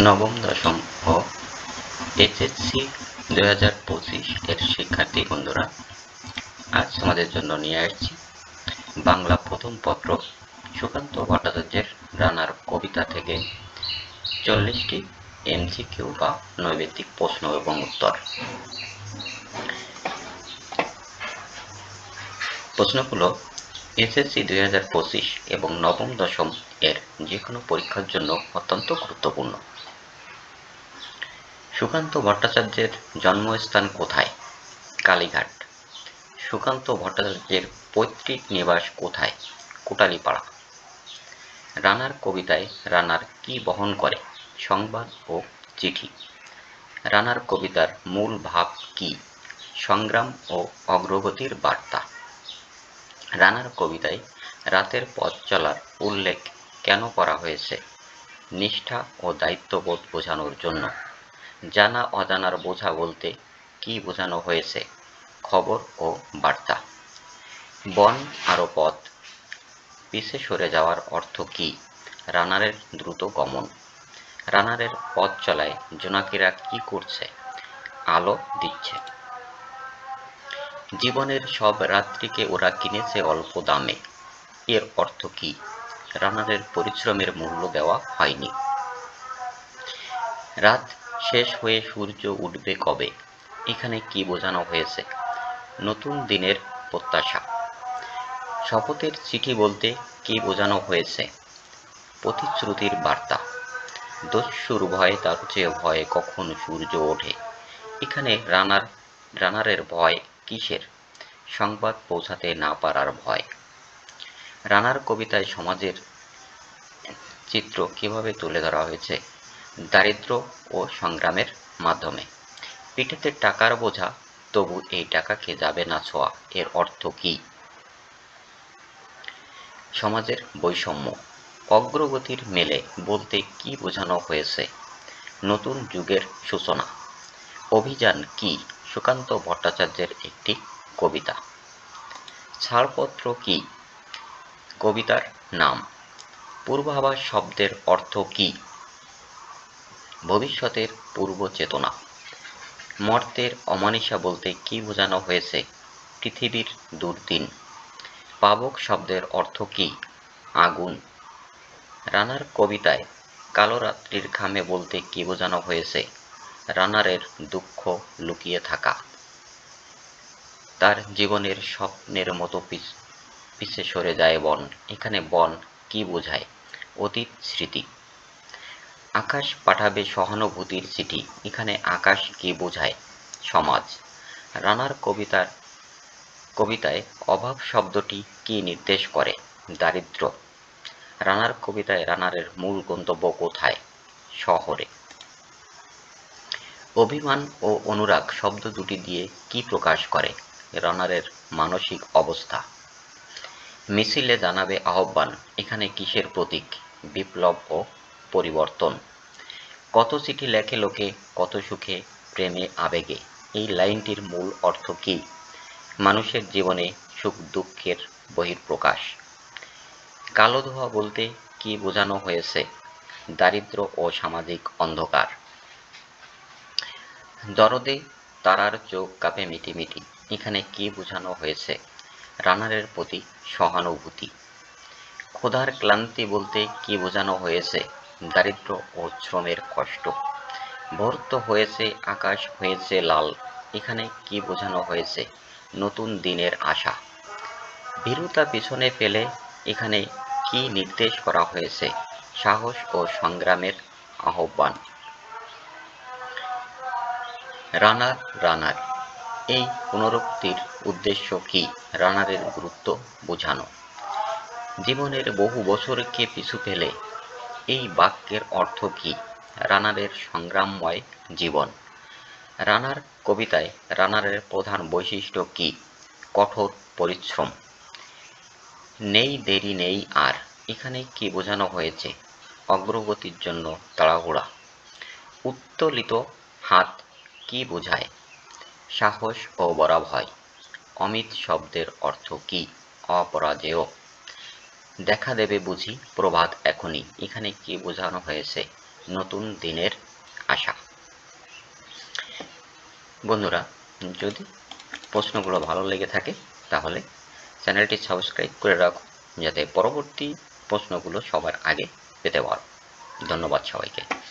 নবম, দশম ও এইচএসসি 2025 এর শিক্ষার্থী বন্ধুরা, আজ তোমাদের জন্য নিয়ে আসছি বাংলা প্রথম পত্র সুকান্ত ভট্টাচার্যের রানার কবিতা থেকে 40টি এমসিকিউ বা নৈবেদিক প্রশ্ন এবং উত্তর। প্রশ্নগুলো এইচএসসি 2025 এবং নবম দশম এর যে কোনো পরীক্ষার জন্য অত্যন্ত গুরুত্বপূর্ণ। সুকান্ত ভট্টাচার্যের জন্মস্থান কোথায়? কালীঘাট। সুকান্ত ভট্টাচার্যের পৈতৃক নিবাস কোথায়? কোটালীপাড়া। রানার কবিতায় রানার কি বহন করে? সংবাদ ও চিঠি। রানার কবিতার মূল ভাব কি? সংগ্রাম ও অগ্রগতির বার্তা। রানার কবিতায় রাতের পথ চলার উল্লেখ কেন করা হয়েছে? নিষ্ঠা ও দায়িত্ববোধ বোঝানোর জন্য। জানা অজানার বোঝা বলতে কি বোঝানো হয়েছে? খবর ও বার্তা। বন আরো পথ পিছে সরে যাওয়ার অর্থ কি? রানারের দ্রুত গমন। রানারের পথ চলায় জোনাকিরা কি করছে? আলো দিচ্ছে। জীবনের সব রাত্রিকে ওরা কিনেছে অল্প দামে, এর অর্থ কি? রানারের পরিশ্রমের মূল্য দেওয়া হয়নি। রাত শেষ হয়ে সূর্য উঠবে কবে? এখানে কি বোঝানো হয়েছে? নতুন দিনের প্রত্যাশা। শপথের চিঠি বলতে কি বোঝানো হয়েছে? প্রতিশ্রুতির বার্তা। দস্যুর ভয়ে তার চেয়ে ভয়ে কখন সূর্য ওঠে? এখানে রানারের ভয় কিসের? সংবাদ পৌঁছাতে না পারার ভয়। রানার কবিতায় সমাজের চিত্র কিভাবে তুলে ধরা হয়েছে? দারিদ্র ও সংগ্রামের মাধ্যমে। পিঠেতে টাকার বোঝা, তবু এই টাকাকে যাবে না ছোঁয়া, এর অর্থ কি? সমাজের বৈষম্য। অগ্রগতির মেলে বলতে কি বোঝানো হয়েছে? নতুন যুগের সূচনা। অভিযান কি? সুকান্ত ভট্টাচার্যের একটি কবিতা। ছাড়পত্র কি? কবিতার নাম। পূর্বাভাস শব্দের অর্থ কি? ভবিষ্যতের পূর্ব চেতনা। মর্ত্যের অমানিসা বলতে কি বোঝানো হয়েছে? পৃথিবীর দুর্দিন। পাবক শব্দের অর্থ কি? আগুন। রানার কবিতায় কালো রাত্রির ঘামে বলতে কি বোঝানো হয়েছে? রানারের দুঃখ লুকিয়ে থাকা। তার জীবনের স্বপ্নের মতো পিছে সরে যায় বন, এখানে বন কি বোঝায়? অতীত স্মৃতি। আকাশ পাঠাবে সহানুভূতির চিঠি, এখানে আকাশ কি বোঝায়? সমাজ। রানার কবিতায় অভাব শব্দটি কি নির্দেশ করে? দারিদ্র্য। রানার কবিতায় রানারের মূল গন্তব্য কোথায়? শহরে। অভিমান ও অনুরাগ শব্দ দুটি দিয়ে কি প্রকাশ করে? রানারের মানসিক অবস্থা। মিছিলে জানাবে আহ্বান, এখানে কিসের প্রতীক? বিপ্লব ও পরিবর্তন। কত চিঠি লেখে লোকে, কত সুখে, প্রেমে আবেগে, এই লাইনটির মূল অর্থ কি? মানুষের জীবনে সুখ দুঃখের বহিঃপ্রকাশ। কালো ধোঁয়া বলতে কি বোঝানো হয়েছে? দারিদ্র ও সামাজিক অন্ধকার। দরদে তারার চোখ কাঁপে মিটিমিটি, এখানে কি বোঝানো হয়েছে? রানারের প্রতি সহানুভূতি। ক্ষুধার ক্লান্তি বলতে কি বোঝানো হয়েছে? দারিদ্র ও শ্রমের কষ্ট। ভর্ত হয়েছে আকাশ হয়েছে লাল, এখানে কি বোঝানো হয়েছে? নতুন দিনের আশা। ভীরুতা পিছনে ফেলে এখানে কি নির্দেশ করা হয়েছে? সাহস ও সংগ্রামের আহ্বান। রানার এই পুনরুক্তির উদ্দেশ্য কি? রানারের গুরুত্ব বোঝানো। জীবনের বহু বছরকে পিছু ফেলে, এই বাক্যের অর্থ কি? রানারের সংগ্রামময় জীবন। রানার কবিতায় রানারের প্রধান বৈশিষ্ট্য কি? কঠোর পরিশ্রম। নেই দেরি নেই আর, এখানে কি বোঝানো হয়েছে? অগ্রগতির জন্য তাড়াহুড়া। উত্তোলিত হাত কি বোঝায়? সাহস ও বরাভয়। অমিত শব্দের অর্থ কি? অপরাজেয়। দেখা দেবে বুঝি প্রভাত এখনই, এখানে কি বোঝানো হয়েছে? নতুন দিনের আশা। বন্ধুরা, যদি প্রশ্নগুলো ভালো লেগে থাকে তাহলে চ্যানেলটি সাবস্ক্রাইব করে রাখো, যাতে পরবর্তী প্রশ্নগুলো সবার আগে পেতে পারো। ধন্যবাদ সবাইকে।